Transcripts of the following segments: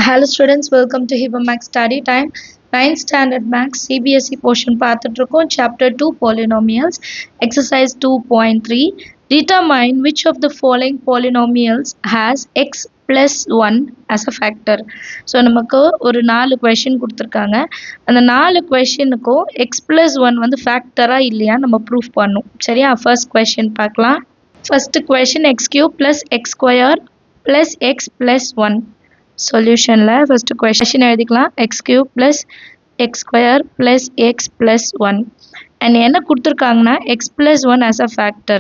Hello students, welcome to Hiba Max Study Time. 9th Standard Max CBSE portion பார்த்துட்டு Chapter 2 Polynomials, Exercise 2.3. Determine which of the following polynomials has x plus 1 as a factor. So நமக்கு ஒரு 4 question கொடுத்திருக்காங்க. அந்த 4 questionக்கும் x plus 1 வந்து factor-ஆ இல்லையா நம்ம proof பண்ணணும். சரியா? First question பார்க்கலாம். First question x cube plus x square plus x plus 1. Solution la first question எழுதிக்கலாம் x cube plus x square plus x plus 1 and என்ன கொடுத்திருக்காங்கன்னா x plus 1 as a factor.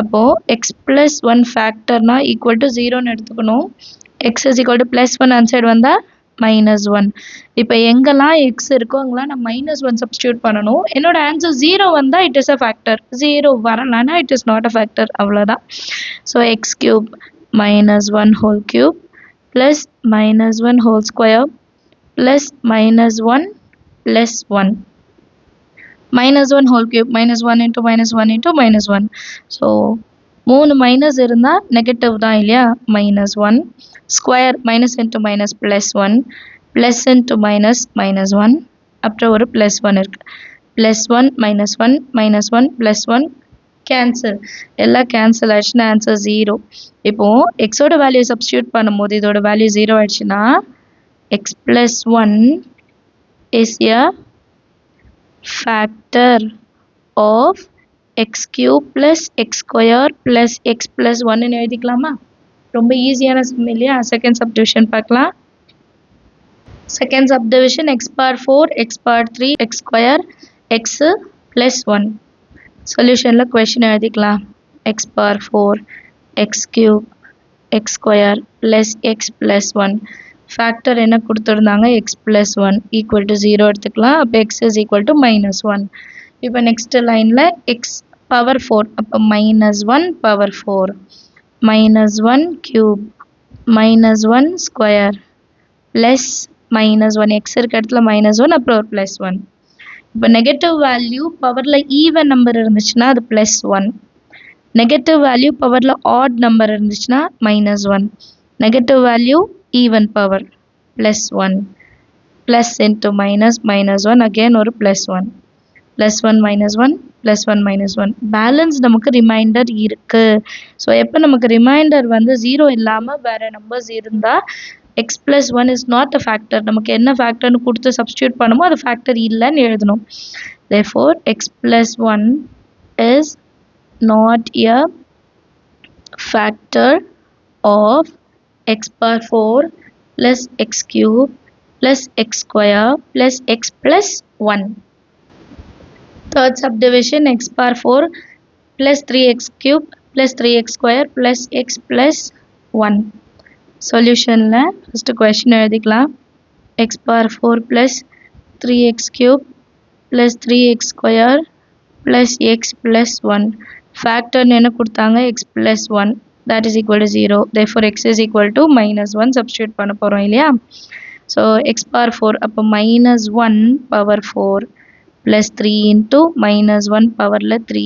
அப்போ x plus 1 factor na equal to 0 ன்னு எடுத்துக்கணும். x is equal to plus 1 அந்த side வந்தா minus 1. இப்போ எங்கெல்லாம் x இருக்கோ அங்கெல்லாம் நான் minus 1 substitute பண்ணணும். என்னோட answer 0 வந்தா it is a factor. 0 வரலனா it is not a factor. அவ்வளவுதான். So x cube minus 1 whole cube plus minus 1 whole square plus minus 1 plus 1. Minus 1 whole cube minus 1 into minus 1 into minus 1. So, 3 minus இருந்தா negative தான் இல்லையா? Minus 1. Square minus into minus plus 1. Plus into minus minus 1. அப்புறம் ஒரு plus 1 இருக்கு. Plus 1 minus 1 minus 1 plus 1. Cancel. எல்லாம் cancel ஆயிடுச்சுன்னா answer 0. இப்போ x ஓட value substitute பண்ணும்போது இதோட value 0 ஆயிடுச்சுன்னா x plus 1 is a factor of x cube plus x square plus x plus 1 ன்னு எழுதிக்கலாமா? ரொம்ப ஈஸியான சம் இல்லையா? செகண்ட் சப்டிவிஷன் பார்க்கலாம். Second subdivision x power 4 x power 3 x square x plus 1. சொல்யூஷன்ல question எழுதிக்கலாம். x power 4 x cube x square plus x plus 1. factor என்ன கொடுத்திருந்தாங்க? x plus 1 equal to 0 எடுத்துக்கலாம். அப்போ x is equal to minus 1. இப்போ next lineல x power 4. அப்போ minus 1 power 4 minus 1 cube minus 1 square plus minus 1 x இருக்க இடத்துல minus 1 அப்புறம் plus 1. இப்போ நெகட்டிவ் வேல்யூ பவரில் ஈவன் நம்பர் இருந்துச்சுன்னா அது ப்ளஸ் 1. நெகட்டிவ் வேல்யூ பவரில் ஆட் நம்பர் இருந்துச்சுன்னா minus 1. Negative value even power plus 1. Plus into minus minus 1 again ஒரு plus 1. Plus 1 minus 1 plus 1 minus 1. Balance நமக்கு ரிமைண்டர் இருக்குது. ஸோ எப்போ நமக்கு ரிமைண்டர் வந்து 0 இல்லாமல் வேறு நம்பர்ஸ் இருந்தால் x plus 1 is not a factor. நமக்கு என்ன factorனு கொடுத்து substitute பண்ணுமோ அது factor இல்லைன்னு எழுதணும். Therefore, x plus 1 is not a factor of x power 4 plus x cube plus x square plus x plus 1. Third subdivision x power 4 plus 3x cube plus 3x square plus x plus 1. சொல்யூஷன்ல first question எழுதிக்கலாம். x power 4 plus 3x cube plus 3x square plus x plus 1. factor என்ன கொடுத்தாங்க? x plus 1 that is equal to 0. therefore x is equal to minus 1 substitute பண்ண போறோம் இல்லையா? so x power 4 அப்போ minus 1 power 4 plus 3 into minus 1 powerல 3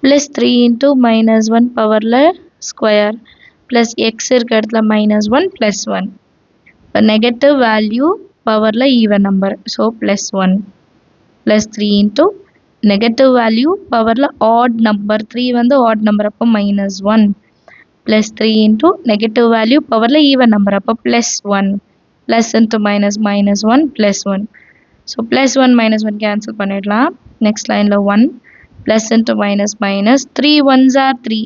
plus 3 into minus 1 powerல square plus x இருக்க இடத்துல minus 1 plus 1. இப்போ negative value பவரில் even number so plus 1 plus 3 into negative value பவரில் odd number 3 வந்து ஆட் நம்பர் அப்போ minus 1 plus 3 into negative value பவரில் even number அப்போ plus 1 plus into minus minus 1 plus 1. So plus 1 minus 1 cancel பண்ணிடலாம். Next லைனில் 1 plus into minus minus 3 ones are 3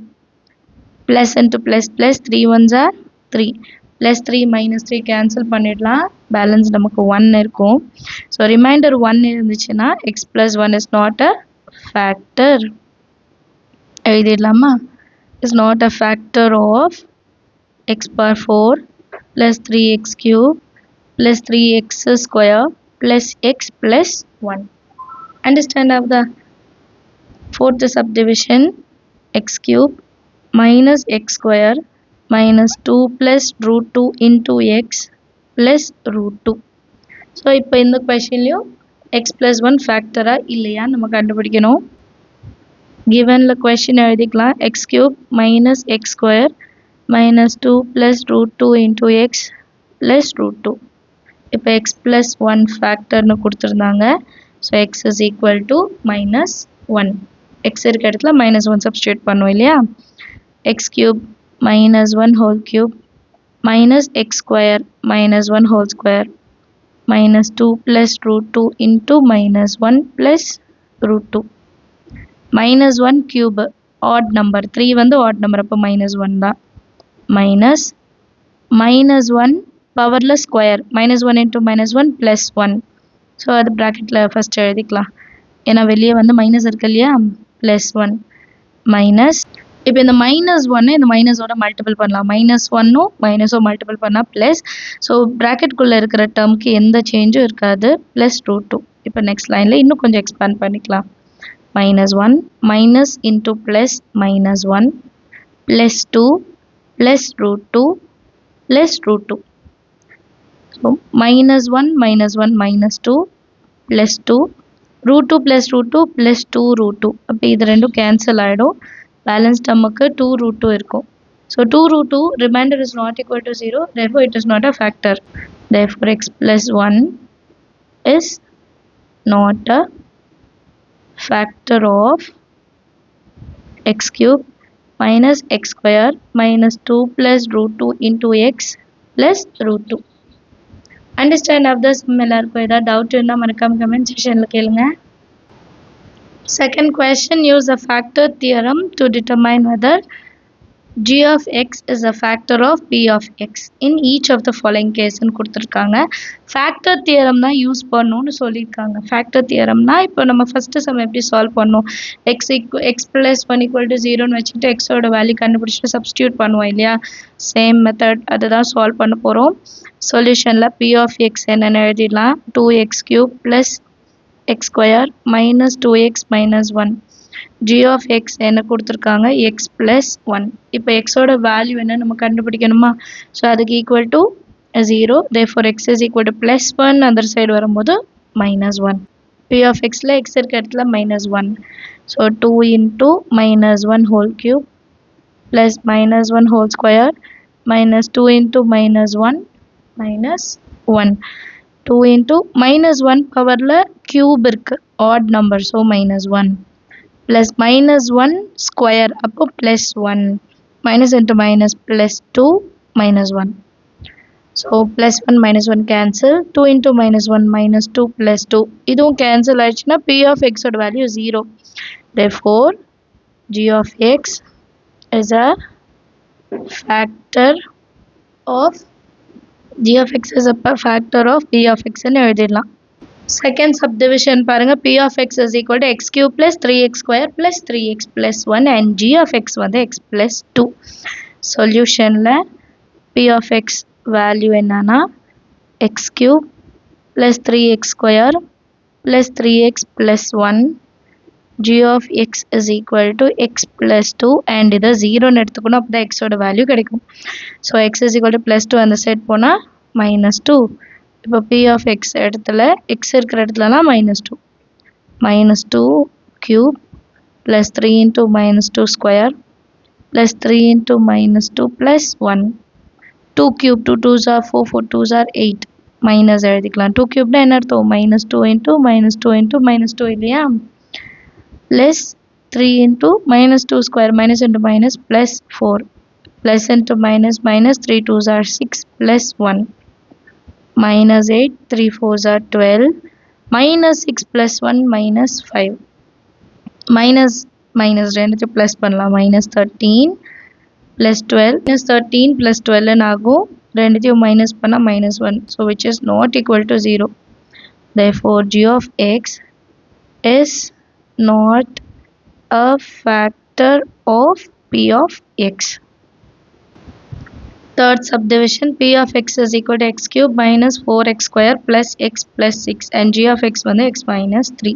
plus into plus plus 3 ones are 3 plus 3 minus 3 cancel பண்ணிடலாம். Balance நமக்கு 1 இருக்கும். So remainder 1 இருந்துச்சுன்னா x plus 1 is not a factor. எழுதிடலாமா? is not a factor of x power 4 plus 3x cube plus 3x square plus x plus 1. Understand of the fourth subdivision x cube minus x square minus 2 plus root 2 into x plus root 2. So, இப்போ இந்த questionலையும் x plus 1 factor-ஆ இல்லையா நம்ம கண்டுபிடிக்கணும். givenல question எழுதிக்கலாம். x cube minus x square minus 2 plus root 2 into x plus root 2. இப்போ x plus 1 factorனு கொடுத்திருந்தாங்க. So x is equal to minus 1. x இருக்க இடத்துல minus 1 substitute பண்ணுவோம் இல்லையா? x cube minus 1 whole cube minus x square minus 1 whole square minus 2 plus root 2 into minus 1 plus root 2. Minus 1 cube odd number. 3 வந்து odd number அப்போ minus 1 தான். Minus minus 1 powerல square. Minus 1 into minus 1 plus 1. So அது bracketல first எழுதிக்கலாம். ஏன்னா வெளியே வந்து minus இருக்கு இல்லையா? Plus 1. Minus. இப்போ இந்த minus 1 இந்த minus ஓட multiple பண்ணலாம். Minus 1 minus ஓ multiple பண்ணா plus. So bracket குள்ள இருக்கிற termக்கு எந்த சேஞ்சும் இருக்காது. Plus root 2. இப்போ next lineல இன்னும் கொஞ்சம் expand பண்ணிக்கலாம். Minus 1 minus into plus minus 1 plus 2 plus root 2 plus root 2. So minus 1 minus 1 minus 2 plus 2 root 2 plus root 2 plus 2 root 2. அப்போ இது ரெண்டும் cancel ஆயிடும். Balance termக்கு 2 root 2 இருக்கும். So 2 root 2 remainder is not equal to 0. Therefore it is not a factor. Therefore x plus 1 is not a factor of x cube minus x square minus 2 plus root 2 into x plus root 2. Understand of the sum எல்லாருக்கும் ஏதாவது doubt இருந்தா மறக்காம comment sectionல கேளுங்க. Second question, use the factor theorem to determine whether g of x is a factor of p of x in each of the following case ன்னு கொடுத்திருக்காங்க. factor theorem தான் use பண்ணணும்னு சொல்லியிருக்காங்க. factor theorem னா இப்போ நம்ம first sum எப்படி solve பண்ணோம்? x plus 1 equal to 0 ன்னு வச்சுக்கிட்டு x ஓட வேல்யூ கண்டுபிடிச்சிட்டு substitute பண்ணுவோம் இல்லையா? சேம் மெத்தட் அதுதான் solve பண்ண போறோம். சொல்யூஷன்ல p of x என்னன்னு எழுதிடலாம். 2x cube plus x square minus 2x minus 1. g of x என்ன கொடுத்திருக்காங்க? x plus 1. இப்போ x ஓட வேல்யூ என்ன நம்ம கண்டுபிடிக்கணுமா? ஸோ அதுக்கு equal to 0. Therefore x is equal to plus 1. other side வரும்போது minus 1. p of xல x இருக்க இடத்துல minus 1. So 2 into minus 1 whole cube plus minus 1 whole square minus 2 into minus 1 minus 1. 2 into minus 1 powerல cube இருக்கு odd number so minus 1 plus minus 1 square அப்போ plus 1 minus into minus plus 2 minus 1. So plus 1 minus 1 cancel. 2 into minus 1 minus 2 plus 2. இதுவும் cancel ஆயிடுச்சுன்னா p of x ஓட value 0. Therefore g of x is a factor of g of x is a factor of p of x ன்னு எழுதிடலாம். Second subdivision பாருங்க p of x is equal to x cube plus 3x square plus 3x plus 1 and g of x வந்து x plus 2. Solutionல p of x value என்னன்னா x cube plus 3x square plus 3x plus 1. g of x is equal to x plus 2 and இதை 0 ன்னு எடுத்துக்கணும் அப்போ தான் x ஓட value கிடைக்கும். So x is equal to plus 2 அந்த side போனா minus 2. இப்போ p of x இடத்துல x இருக்கிற இடத்துலலாம் minus 2. minus 2 cube plus 3 into minus 2 square plus 3 into minus 2 plus 1. 2 cube 2 2s are 4 4 2s are 8. minus எழுதிக்கலாம். 2 cube னா என்ன அர்த்தம்? minus 2 into minus 2 into minus 2 இல்லையா? plus 3 into minus 2 square minus into minus plus 4 plus into minus minus 3 2s are 6 plus 1 minus 8 3 4s are 12 minus 6 plus 1 minus 5 minus minus ரெண்டுத்தையும் plus பண்ணலாம் minus 13 plus 12 minus 13 plus 12 ன்னு ஆகும் ரெண்டுத்தையும் minus பண்ணா minus 1 so which is not equal to 0. Therefore g of x is not a factor of p of x. Third subdivision p of x is equal to x cube minus 4x square plus x plus 6 and g of x வந்து x minus 3.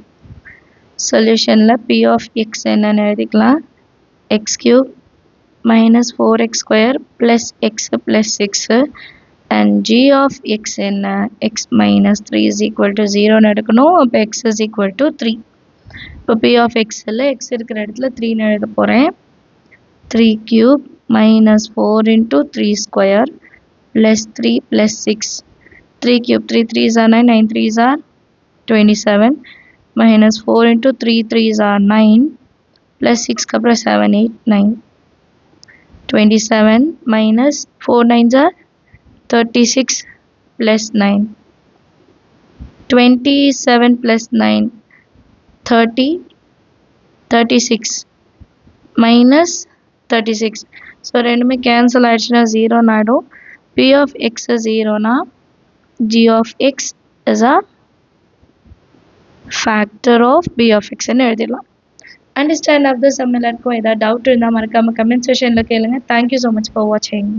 Solutionல p of x என்னன்னு எழுதிக்கலாம் x cube minus 4x square plus x plus 6 and g of x என்ன x minus 3 is equal to 0 ன்னு எடுக்கணும் அப்போ x is equal to 3. இப்போ p of xல x இருக்கிற இடத்துல 3 ன்னு எழுத போறேன் 3 cube minus 4 into 3 square plus 3 plus 6. 3 cube 3 3s are 9, 9 3s are 27 minus 4 into 3 3s are 9 plus 6 plus 7 8 9. 27 minus 4 9s are 36 plus 9. 27 plus 9 30 36 minus 36. So ரெண்டுமே cancel ஆயிடுச்சுன்னா 0 ஆயிடும். P of x 0 னா g of x is a factor of p of x ன்னு எழுதிடலாம். Understand of the some எல்லாருக்கும் ஏதாவது doubt இருந்தால் மறக்காம கமெண்ட் செஷனில் கேளுங்க. தேங்க்யூ ஸோ மச் ஃபார் வாட்சிங்.